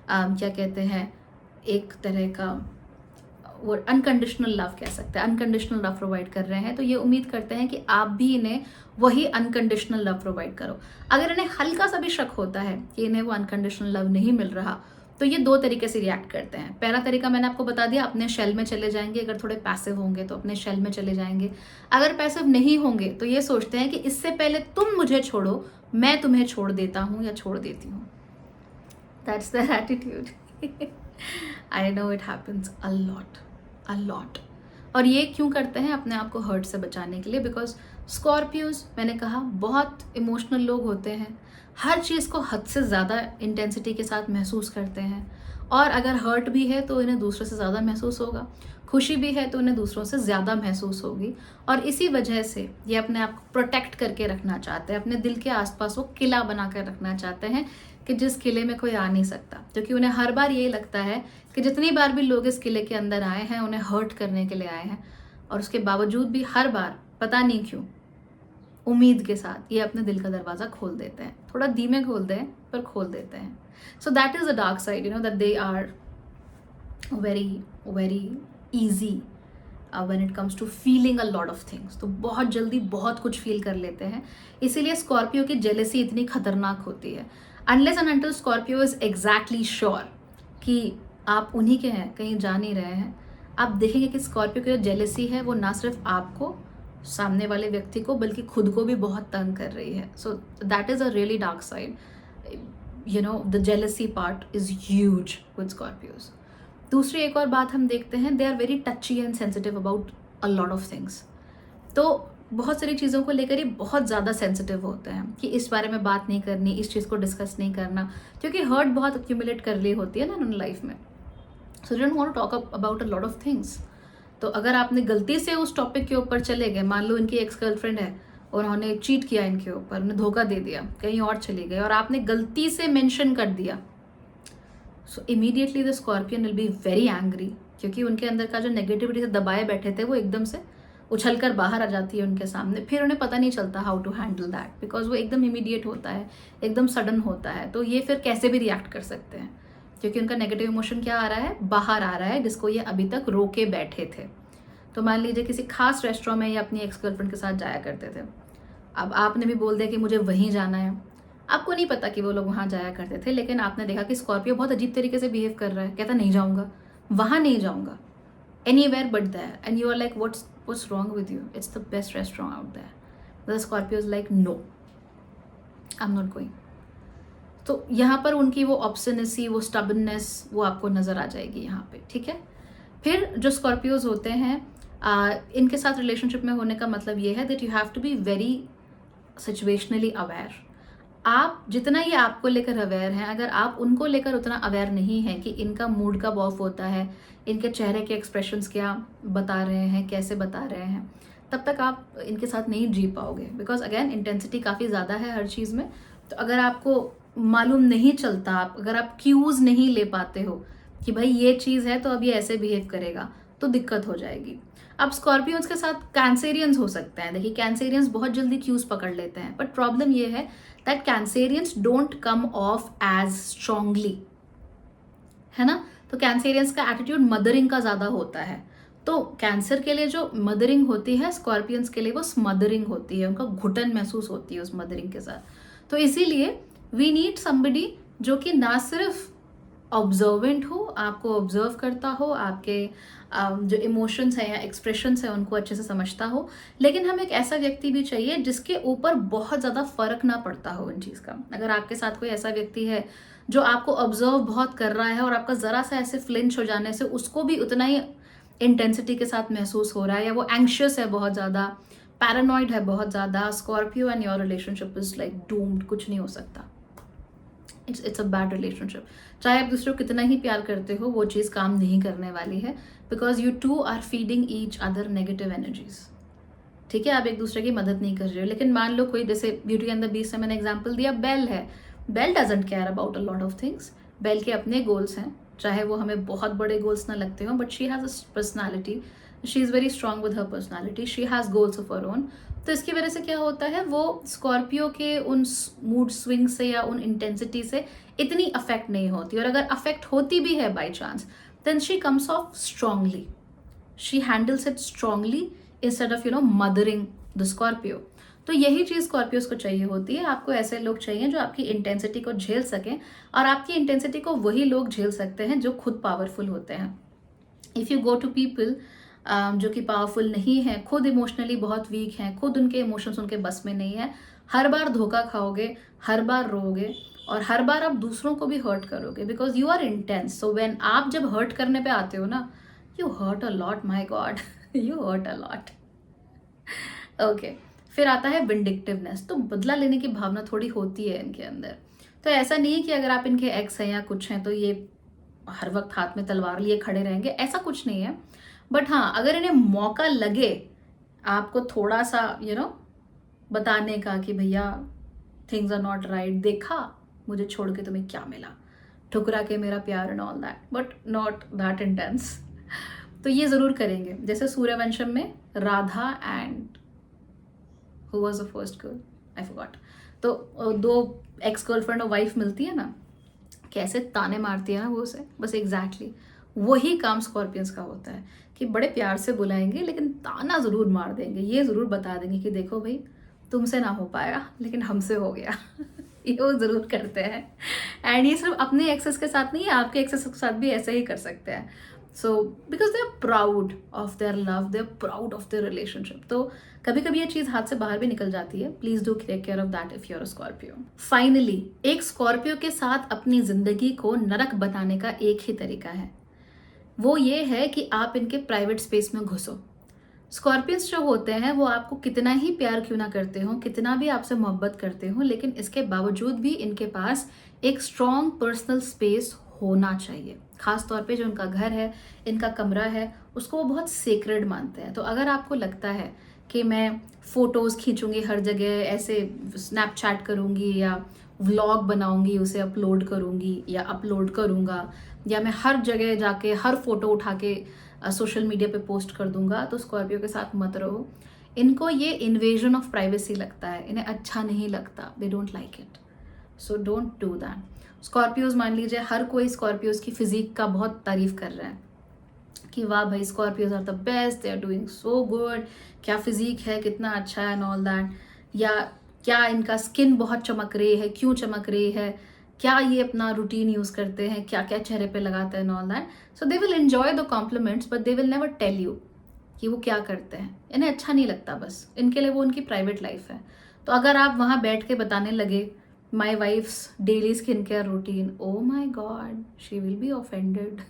क्या कहते हैं, एक तरह का वो अनकंडीशनल लव कह सकते हैं, अनकंडीशनल लव प्रोवाइड कर रहे हैं। तो ये उम्मीद करते हैं कि आप भी इन्हें वही अनकंडीशनल लव प्रोवाइड करो। अगर इन्हें हल्का सा भी शक होता है कि इन्हें वो अनकंडीशनल लव नहीं मिल रहा, तो ये दो तरीके से रिएक्ट करते हैं। पहला तरीका मैंने आपको बता दिया, अपने शेल में चले जाएंगे। अगर थोड़े पैसिव होंगे तो अपने शेल में चले जाएंगे, अगर पैसिव नहीं होंगे तो ये सोचते हैं कि इससे पहले तुम मुझे छोड़ो, मैं तुम्हें छोड़ देता हूँ या छोड़ देती हूँ। That's the attitude. I know it happens a lot. और ये क्यों करते हैं? अपने आप को हर्ट से बचाने के लिए, बिकॉज स्कॉर्पियोज मैंने कहा बहुत इमोशनल लोग होते हैं, हर चीज़ को हद से ज़्यादा इंटेंसिटी के साथ महसूस करते हैं, और अगर हर्ट भी है तो इन्हें दूसरे से ज़्यादा महसूस होगा, खुशी भी है तो इन्हें दूसरों से ज़्यादा महसूस होगी। और इसी वजह से ये अपने आप को प्रोटेक्ट करके रखना चाहते हैं, अपने दिल के आसपास वो किला बना कर रखना चाहते हैं कि जिस किले में कोई आ नहीं सकता, क्योंकि उन्हें हर बार यही लगता है कि जितनी बार भी लोग इस किले के अंदर आए हैं उन्हें हर्ट करने के लिए आए हैं, और उसके बावजूद भी हर बार पता नहीं क्यों उम्मीद के साथ ये अपने दिल का दरवाज़ा खोल देते हैं। थोड़ा धीमे खोलते हैं पर खोल देते हैं। So that is a dark side, that they are very easy when it comes to feeling a lot of things. तो बहुत जल्दी बहुत कुछ फील कर लेते हैं, इसीलिए स्कॉर्पियो की जेलेसी इतनी खतरनाक होती है। Unless and until Scorpio is exactly sure कि आप उन्हीं के हैं, कहीं जा नहीं रहे हैं, आप देखेंगे कि स्कॉर्पियो की जो जेलेसी है वो ना सिर्फ आपको, सामने वाले व्यक्ति को, बल्कि खुद को भी बहुत तंग कर रही है। So that is a really dark side, the jealousy part is huge with Scorpios. दूसरी एक और बात हम देखते हैं, they are very touchy and sensitive about a lot of things. तो बहुत सारी चीज़ों को लेकर ये बहुत ज़्यादा सेंसिटिव होते हैं कि इस बारे में बात नहीं करनी, इस चीज़ को डिस्कस नहीं करना, क्योंकि हर्ट बहुत एक्यूमुलेट कर ली होती है ना उन लाइफ में। So they don't want to talk about a lot of things. तो अगर आपने गलती से उस टॉपिक के ऊपर चले गए, मान लो इनकी एक्स गर्लफ्रेंड है और उन्होंने चीट किया इनके ऊपर, उन्हें धोखा दे दिया, कहीं और चले गए और आपने गलती से मेंशन कर दिया, सो immediately the scorpion will be very angry, क्योंकि उनके अंदर का जो नेगेटिविटी से दबाए बैठे थे वो एकदम से उछल कर बाहर आ जाती है उनके सामने। फिर उन्हें पता नहीं चलता how to handle that, because वो एकदम इमीडिएट होता है, एकदम सडन होता है। तो ये फिर कैसे भी रिएक्ट कर सकते हैं, क्योंकि उनका नेगेटिव इमोशन क्या आ रहा है, बाहर आ रहा है, जिसको ये अभी तक रोके बैठे थे। तो मान लीजिए किसी खास रेस्टोरेंट में ये अपनी एक्स गर्लफ्रेंड के साथ जाया करते थे, अब आपने भी बोल दिया कि मुझे वहीं जाना है। आपको नहीं पता कि वो लोग वहाँ जाया करते थे, लेकिन आपने देखा कि स्कॉर्पियो बहुत अजीब तरीके से बिहेव कर रहा है, कहता नहीं जाऊँगा, वहाँ नहीं जाऊँगा, anywhere but there, and you are like what's wrong with you, it's the best restaurant out there, but the Scorpio is like no, I'm not going। तो यहाँ पर उनकी वो ऑब्स्टिनेसी, वो स्टबननेस, वो आपको नज़र आ जाएगी यहाँ पे, ठीक है। फिर जो स्कॉर्पियोज होते हैं, इनके साथ रिलेशनशिप में होने का मतलब ये है that you have to be very situationally aware. आप जितना ये आपको लेकर अवेयर हैं, अगर आप उनको लेकर उतना अवेयर नहीं है कि इनका मूड कब ऑफ होता है, इनके चेहरे के एक्सप्रेशंस क्या बता रहे हैं, कैसे बता रहे हैं, तब तक आप इनके साथ नहीं जी पाओगे, बिकॉज अगेन इंटेंसिटी काफ़ी ज़्यादा है हर चीज़ में। तो अगर आपको मालूम नहीं चलता, अगर आप क्यूज़ नहीं ले पाते हो कि भाई ये चीज़ है तो अब ये ऐसे बिहेव करेगा, तो दिक्कत हो जाएगी। अब स्कॉर्पियंस के साथ कैंसेरियंस हो सकते हैं। देखिए कैंसेरियंस बहुत जल्दी क्यूज़ पकड़ लेते हैं, बट प्रॉब्लम ये है that Cancerians don't come off as strongly, है ना। तो कैंसेरियंस का एटीट्यूड मदरिंग का ज़्यादा होता है। तो कैंसर के लिए जो मदरिंग होती है, स्कॉर्पियंस के लिए वो स्मदरिंग होती है, उनका घुटन महसूस होती है उस मदरिंग के साथ। तो इसीलिए वी नीड समबडी जो कि ना सिर्फ ऑब्जर्वेंट हो, आपको ऑब्जर्व करता हो, आपके जो इमोशंस हैं या एक्सप्रेशंस हैं उनको अच्छे से समझता हो, लेकिन हमें एक ऐसा व्यक्ति भी चाहिए जिसके ऊपर बहुत ज़्यादा फर्क ना पड़ता हो इन चीज़ का। अगर आपके साथ कोई ऐसा व्यक्ति है जो आपको ऑब्जर्व बहुत कर रहा है और आपका ज़रा सा ऐसे फ्लिंच हो जाने से उसको भी उतना ही इंटेंसिटी के साथ महसूस हो रहा है, या वो एंग्शियस है बहुत ज़्यादा, पैरानॉइड है बहुत ज़्यादा, Scorpio and your relationship is like doomed, कुछ नहीं हो सकता। It's a bad relationship. चाहे आप दूसरे को कितना ही प्यार करते हो, वो चीज़ काम नहीं करने वाली है, because you two are feeding each other negative energies. ठीक है, आप एक दूसरे की मदद नहीं कर रहे हो। लेकिन मान लो कोई, जैसे ब्यूटी एंड द बीस्ट से मैंने एग्जाम्पल दिया, बेल है। Bell doesn't care about a lot of things. Bell के अपने गोल्स हैं, चाहे वो हमें बहुत बड़े गोल्स ना लगते हो, but she has a personality, she is very strong with her personality, she has goals of her own. तो इसकी वजह से क्या होता है, वो स्कॉर्पियो के उन मूड स्विंग से या उन इंटेंसिटी से इतनी अफेक्ट नहीं होती, और अगर अफेक्ट होती भी है by chance, then she comes off strongly, she handles it strongly instead of mothering the Scorpio. तो यही चीज़ स्कॉर्पियोज को चाहिए होती है। आपको ऐसे लोग चाहिए जो आपकी इंटेंसिटी को झेल सकें, और आपकी इंटेंसिटी को वही लोग झेल सकते हैं जो खुद पावरफुल होते हैं। If you go to people जो कि पावरफुल नहीं है, खुद इमोशनली बहुत वीक हैं, खुद उनके इमोशंस उनके बस में नहीं है, हर बार धोखा खाओगे, हर बार रोगे, और हर बार आप दूसरों को भी हर्ट करोगे, because you are intense. So when आप जब हर्ट करने पे आते हो ना, you hurt a lot, my god, you hurt a lot. Okay, फिर आता है विंडिक्टिवनेस। तो बदला लेने की भावना थोड़ी होती है इनके अंदर। तो ऐसा नहीं है कि अगर आप इनके एक्स हैं या कुछ हैं तो ये हर वक्त हाथ में तलवार लिए खड़े रहेंगे, ऐसा कुछ नहीं है। बट हाँ, अगर इन्हें मौका लगे आपको थोड़ा सा बताने का कि भैया थिंग्स आर नॉट राइट, देखा मुझे छोड़ के तुम्हें क्या मिला, ठुकरा के मेरा प्यार and all that, but not that intense, तो ये जरूर करेंगे। जैसे सूर्यवंशम में Radha and who was the first girl, I forgot. तो दो एक्स गर्लफ्रेंड और वाइफ मिलती है ना, कैसे ताने मारती है ना वो उसे, बस एग्जैक्टली वही काम स्कॉर्पियंस का होता है कि बड़े प्यार से बुलाएंगे लेकिन ताना जरूर मार देंगे, ये जरूर बता देंगे कि देखो भाई तुमसे ना हो पाया लेकिन हमसे हो गया। ये वो जरूर करते हैं। एंड ये सिर्फ अपने एक्सेस के साथ नहीं है, आपके एक्सेस के साथ भी ऐसे ही कर सकते हैं। So because they are proud of their love, they are proud of their relationship. तो कभी कभी ये चीज हाथ से बाहर भी निकल जाती है। Please do take care of that if you are a Scorpio. Finally, एक स्कॉर्पियो के साथ अपनी जिंदगी को नरक बताने का एक ही तरीका है, वो ये है कि आप इनके प्राइवेट स्पेस में घुसो। स्कॉर्पियंस जो होते हैं वो आपको कितना ही प्यार क्यों ना करते हो, कितना भी आपसे मोहब्बत करते हो, लेकिन इसके बावजूद भी इनके पास एक स्ट्रॉन्ग पर्सनल स्पेस होना चाहिए। खास तौर पे जो उनका घर है, इनका कमरा है, उसको वो बहुत सेक्रेड मानते हैं। तो अगर आपको लगता है कि मैं फोटोज़ खींचूंगी हर जगह, ऐसे स्नैपचैट करूंगी या व्लॉग बनाऊंगी, उसे अपलोड करूंगी या अपलोड करूंगा, या मैं हर जगह जाके हर फोटो उठा के सोशल मीडिया पे पोस्ट कर दूंगा, तो स्कॉर्पियो के साथ मत रहो। इनको ये इन्वेजन ऑफ प्राइवेसी लगता है, इन्हें अच्छा नहीं लगता, they don't like it, so don't do that. Scorpios, मान लीजिए हर कोई स्कॉर्पियोज की फिजिक का बहुत तारीफ कर रहा है कि वाह भाई Scorpios are the best, they are doing so good, क्या फिजिक है, कितना अच्छा है एंड ऑल दैट, या क्या इनका स्किन बहुत चमक रही है, क्यों चमक रही है, क्या ये अपना रूटीन यूज करते हैं, क्या क्या चेहरे पे लगाते हैं and all that. So they will enjoy the compliments but they will never tell you कि वो क्या करते हैं। इन्हें अच्छा नहीं लगता, बस इनके लिए वो उनकी प्राइवेट लाइफ है। तो अगर आप वहाँ बैठ के बताने लगे my wife's daily skin care routine, oh my god, she will be offended.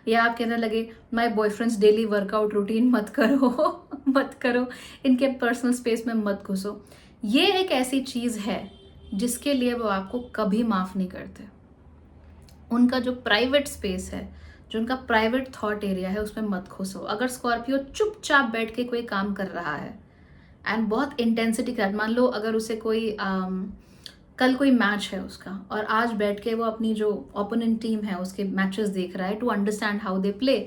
या आप कहने लगे my boyfriend's daily workout routine, मत करो मत करो, इनके पर्सनल स्पेस में मत घुसो। ये एक ऐसी चीज़ है जिसके लिए वो आपको कभी माफ़ नहीं करते। उनका जो प्राइवेट स्पेस है, जो उनका प्राइवेट थॉट एरिया है, उसमें मत घुसो। अगर स्कॉर्पियो चुपचाप बैठ के कोई काम कर रहा है एंड बहुत इंटेंसिटी के साथ, मान लो अगर उसे कोई कल कोई मैच है उसका, और आज बैठ के वो अपनी जो ओपोनेंट टीम है उसके मैचेस देख रहा है to understand how they play,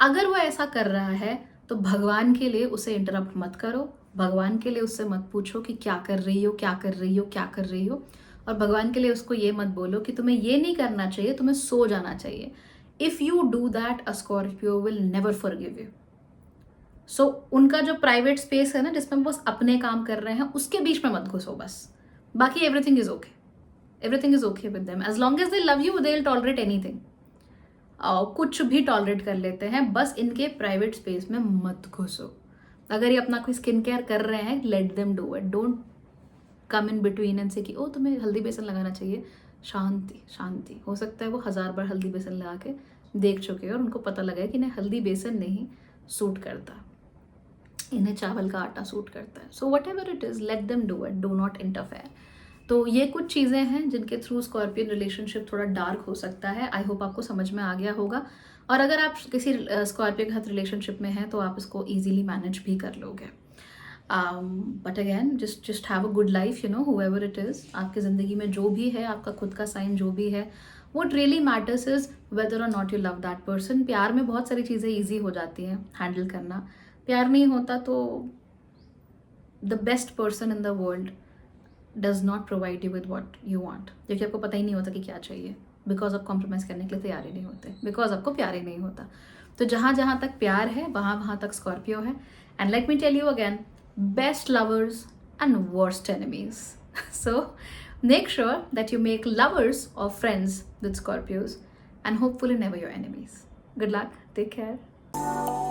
अगर वो ऐसा कर रहा है तो भगवान के लिए उसे इंटरप्ट मत करो। भगवान के लिए उससे मत पूछो कि क्या कर रही हो, क्या कर रही हो, क्या कर रही हो। और भगवान के लिए उसको ये मत बोलो कि तुम्हें ये नहीं करना चाहिए, तुम्हें सो जाना चाहिए। If you do that a Scorpio will never forgive you. So उनका जो प्राइवेट स्पेस है ना जिसमें वो बस अपने काम कर रहे हैं उसके बीच में मत घुसो बस. बाकी everything is okay. Everything is okay with them as long as they love you they will tolerate anything. कुछ भी टॉलरेट कर लेते हैं, बस इनके प्राइवेट स्पेस में मत घुसो. अगर ये अपना कोई स्किन केयर कर रहे हैं let them do it. Don't come in between and से कि ओ तुम्हें हल्दी बेसन लगाना चाहिए. शांति शांति. हो सकता है वो 1000 बार हल्दी बेसन लगा के देख चुके हैं और उनको पता लगा है कि इन्हें हल्दी बेसन नहीं सूट करता, इन्हें चावल का आटा सूट करता है. So what ever it is let them do it. Do not interfere. तो ये कुछ चीज़ें हैं जिनके थ्रू स्कॉर्पियन रिलेशनशिप थोड़ा डार्क हो सकता है. आई होप आपको समझ में आ गया होगा. और अगर आप किसी स्कॉर्पियो के साथ रिलेशनशिप में हैं तो आप इसको ईजिली मैनेज भी कर लोगे. But again just have a good life, you know, however it is. आपकी ज़िंदगी में जो भी है, आपका खुद का साइन जो भी है, what really matters is whether or not you love that person. प्यार में बहुत सारी चीज़ें ईजी हो जाती हैं हैंडल करना. प्यार नहीं होता तो the best person in the world does not provide you with what you want, क्योंकि आपको पता ही नहीं होता कि क्या चाहिए. बिकॉज आप कॉम्प्रोमाइज़ करने के लिए तैयार ही नहीं होते, बिकॉज आपको प्यार ही नहीं होता. तो जहाँ जहाँ तक प्यार है वहाँ वहाँ तक स्कॉर्पियो है. And let me tell you again, best lovers and worst enemies. So make sure that you make lovers or friends with Scorpios and hopefully never your enemies. Good luck. Take care.